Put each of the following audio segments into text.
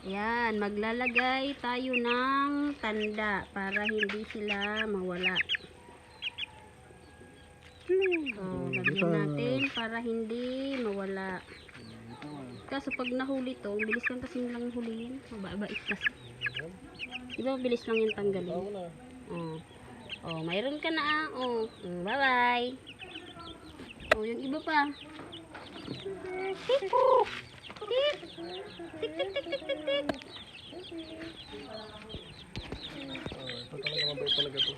Ayan, maglalagay tayo ng tanda para hindi sila mawala. Lagyan natin para hindi mawala. Kaso pag nahuli to, bilis lang kasi nilang huliin. Mababait kasi. Diba bilis lang yung tanggalin? Oh, mayroon ka na ah. Oh, bye-bye. Oh, yung iba pa. Tik, tik, tik, tik, tik, tik, tik. Ito talaga mabait talaga to.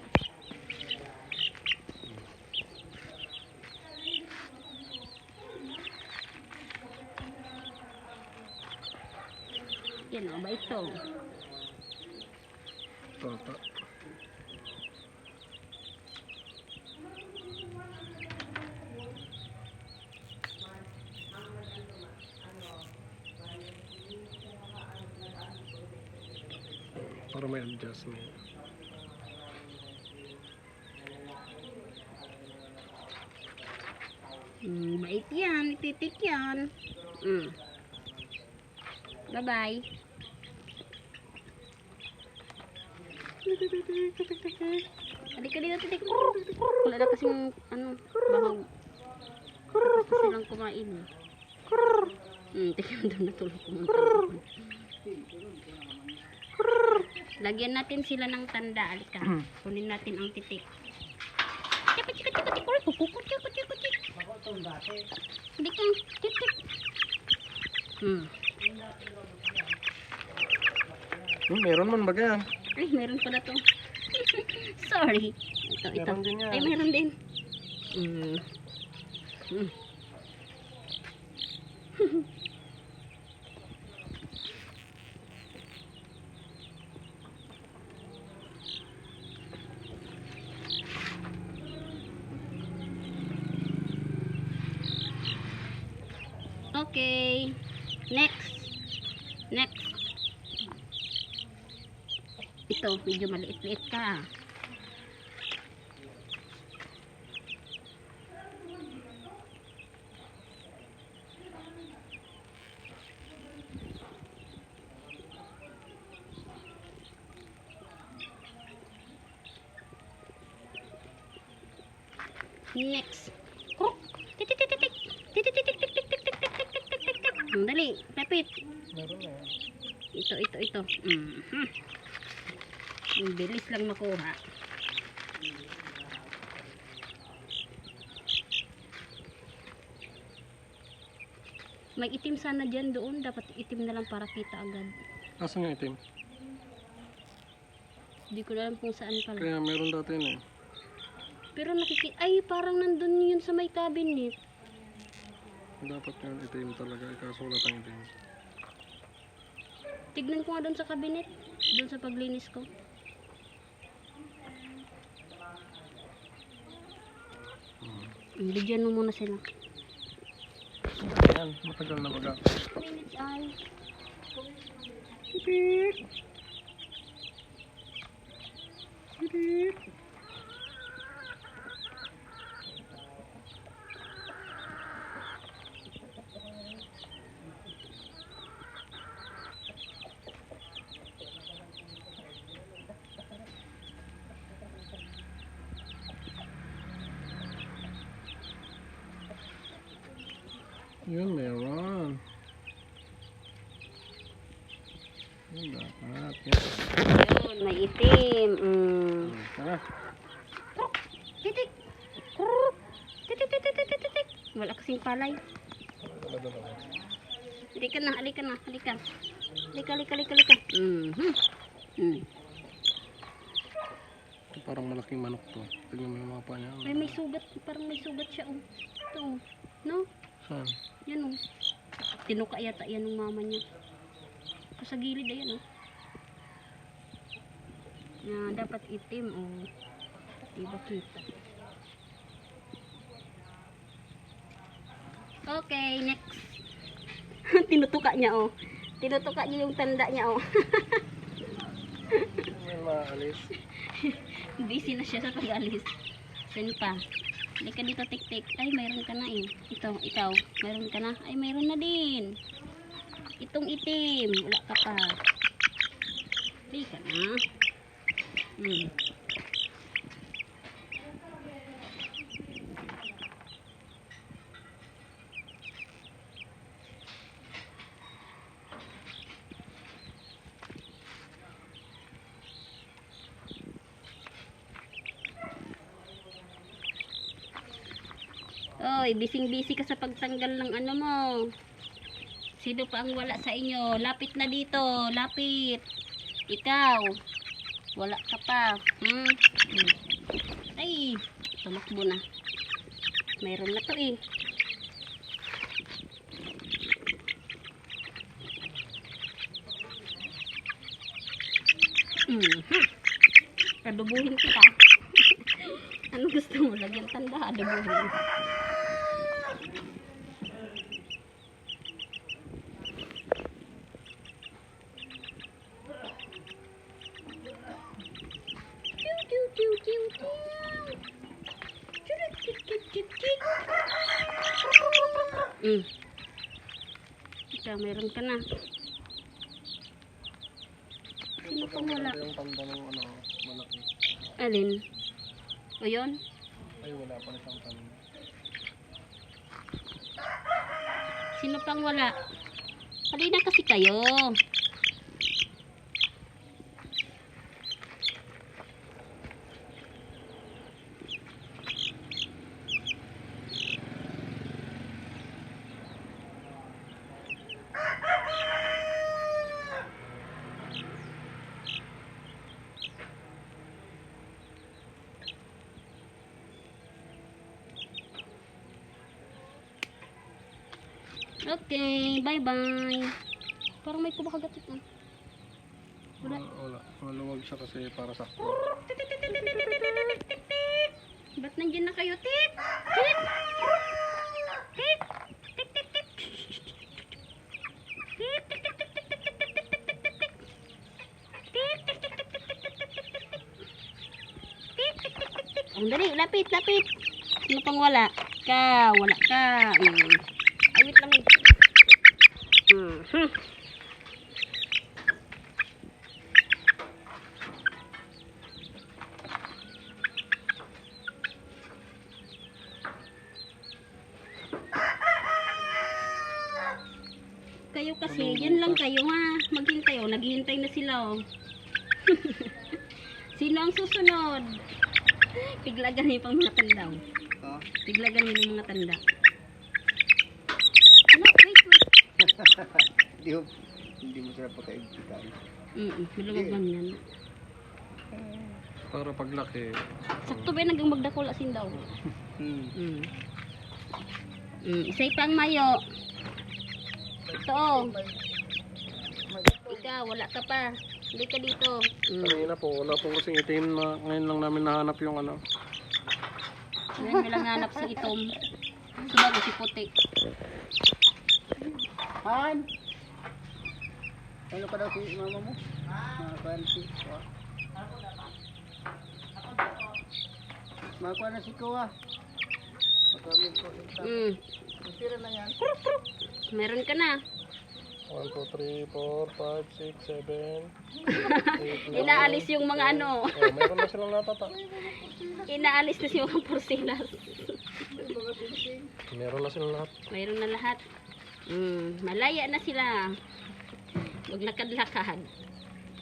Yan o, ba ito? Tata. Para may adjustment. Bait yan, titik yan. Bye-bye. Halika dito, titik. Wala na kasing, bahog. Kasi lang kumain. Tingnan doon natulog kumunta. Lagyan natin sila ng tanda. Halika. Kunin natin ang titik. Halika. Titik. Meron man ba yan? Ay, meron pala to. Sorry. Ito. Meron din yan. Ay, meron din. Okay. Next. Ito, medyo maliit-liit ka. Next. Titik. Dali, pepit. Meron na yan. Ito. Ang bilis lang makuha. May itim sana dyan doon. Dapat itim na lang para kita agad. Asan yung itim? Hindi ko alam kung saan pala. Kaya meron dati yun eh. Pero ay parang nandun yun sa may cabinet. Dapat yun itim talaga. Kaso wala tayong itim. Tignan ko nga doon sa cabinet. Doon sa paglinis ko. Bigyan mo muna sila. Ayan, matagal na baga. Minutes ay. Yun, meron. Yun dapat. Yun, may itim. Tara. Titik. Titik. Wala kasing palay. Halika na. Halika. Ito parang malaking manok to. Tignan mo yung mga pa niya. Ay, may sugat. Parang may sugat siya. Ito. No? Saan? Yan Tinuka yata yan ng mama niya. Sa gilid ayan dapat itim diba kita. Okay, next. Tinutuka niya Tinutuka niya yung tanda niya May maalis. Busy na siya sa pag-alis. Saan pa? Halika dito, tik-tik. Ay, mayroon ka na eh. Ikaw. Mayroon ka na. Ay, mayroon na din. Itong itim. Wala ka pa. Di ka na. Oy, bising-busy ka sa pagtanggal ng ano mo. Sino pa ang wala sa inyo? Lapit na dito, lapit. Ikaw, wala ka pa. Ay, tumakbo na. Mayroon na to eh. Adubuhin kita. Ano gusto mo? Lagyan tanda, adubuhin. Ikaw, meron ka na. Sino pang wala? Yung tanda ng ano, malaki. Alin? O yun? Ay, wala pa na siyang tanda. Sino pang wala? Halina kasi kayo. Okay, bye-bye. Parang may kumakagat ito. Wala. Wala. Maluwag siya kasi para sakto. Ba't nandiyan na kayo, Tit? Tit! Tit! Tit, tit, tit. Tit, tit, tit, tit, tit, tit, tit, tit, tit, tit. Tit, tit, tit, tit, tit, tit, tit, tit. Tit, tit, tit, tit, tit. Ang dali, lapit, lapit. Sino pang wala? Ka, wala ka. Ay, wait lang. Kayo kasi, yan lang kayo ha. Maghintay oh, naghihintay na sila oh. Sino ang susunod? Tiglagan niyo pang mga tanda oh. Tiglagan niyo ng mga tanda. Ano? Wait. Hindi mo sila pagkaibigay. Maluwag yan. Para paglaki. Sakto ba nagang magdakol asin daw? Isay pang mayo. Ito oh. Ikaw, wala ka pa. Hindi ka dito. Kanina po, wala po kasing itim na ngayon lang namin nahanap yung ano. Ngayon may lang hanap si Itom. Subago si Puti. Han! Ano ka daw si mama mo? Si Kuwa. Makuha na si Kuwa. Makamit ko. Masira na yan. Meron ka na. 1, 2, 3, 4, 5, 6, 7. Inaalis yung mga ano. Oh, meron na silang natata. Inaalis na si mga porsinas. Meron na silang lahat. Mayroon na lahat. Malaya na sila. Maglakad-lakad.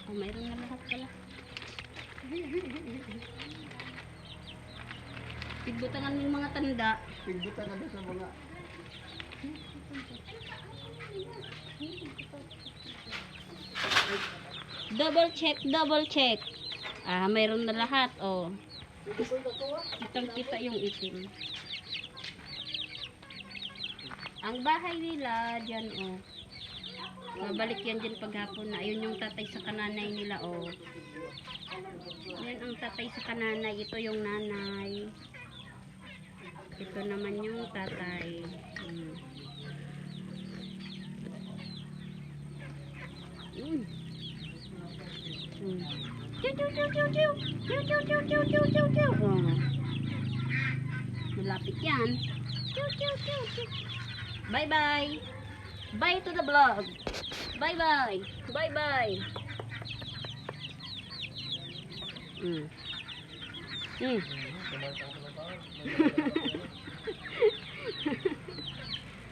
Oh, mayroon na lahat pala. Pigbutangan yung mga tanda. Pigbutan na doon sa mga... Double check. Ah, mayroon na lahat. Oh. Kitang kita yung itim. Ang bahay nila dyan, oh. Babalik yan dyan paghapon na. Ayun yung tatay sa kananay nila, oh. Yan ang tatay sa kananay. Ito yung nanay. Ito naman yung tatay. Malapit yan. Bye bye. Bye to the vlog. Bye-bye. Bye-bye.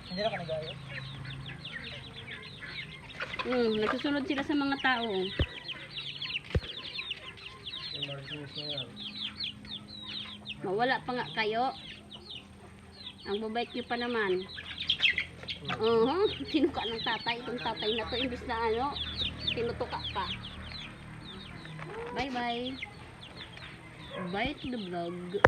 Hindi na ka nagayo. Nagsusunod sila sa mga tao. Mawala pa nga kayo. Ang babait nyo pa naman. Tinuka ng tatay. Itong tatay na to, imbis na ano, tinutuka pa. Bye bye. Bye to the vlog.